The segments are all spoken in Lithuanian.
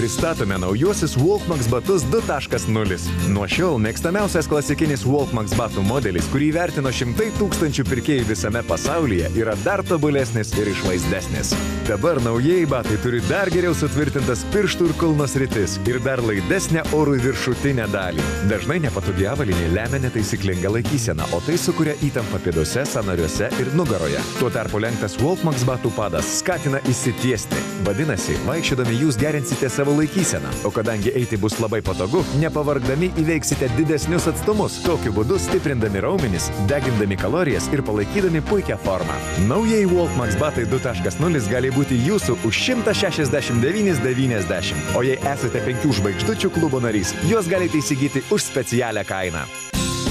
pristatome naujuosius Walkmax batus 2.0. Nuo šiol mėgstamiausias klasikinis Walkmax batų modelis, kurį vertino šimtai tūkstančių pirkėjų visame pasaulyje, yra dar tobulesnis ir išvaizdesnis. Dabar naujieji batai turi dar geriau sutvirtintas pirštų ir kulno sritis ir dar laidesnę orui viršutinę dalį. Dažnai nepatogi avalynė lemia netaisyklingą laikyseną, o tai sukuria įtampą pėdose, sąnariuose ir nugaroje. Tuo tarpu lenktas Walkmax batų padas skatina išsitiesti. Vadinasi, vaikščiodami jūs gerinsite savo laikyseną, o kadangi eiti bus labai patogu, nepavargdami įveiksite didesnius atstumus, tokiu būdu stiprindami raumenis, degindami kalorijas ir palaikydami puikią formą. Naujieji Walkmax batai 2.0 gali būti jūsų už 169,90, o jei esate 5 žvaigždučių klubo narys, juos galite įsigyti už specialią kainą.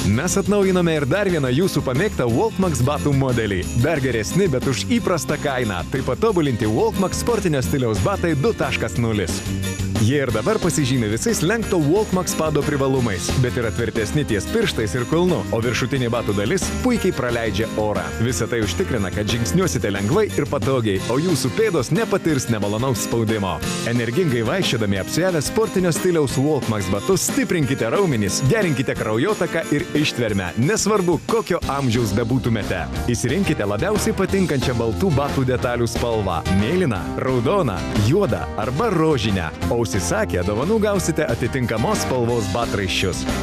Mes atnaujinome ir dar vieną jūsų pamėgtą Walkmax batų modelį. Dar geresni, bet už įprastą kainą. Tai patobulinti Walkmax sportinio stiliaus batai 2.0. Jie ir dabar pasižymi visais lenkto Walkmax pado privalumais, bet yra tvirtesni ties pirštais ir kulnu, o viršutinė batų dalis puikiai praleidžia orą. Visa tai užtikrina, kad žingsniuosite lengvai ir patogiai, o jūsų pėdos nepatirs nemalonaus spaudimo. Energingai vaikščiodami apsiavę sportinio stiliaus Walkmax batus stiprinkite raumenis, gerinkite kraujotaką ir ištvermę, nesvarbu kokio amžiaus bebūtumėte. Įsirinkite labiausiai patinkančią baltų batų detalių spalvą – mėlyną, raudoną, juodą arba rožinę. O užsisakę dovanų gausite atitinkamos spalvos batraiščius.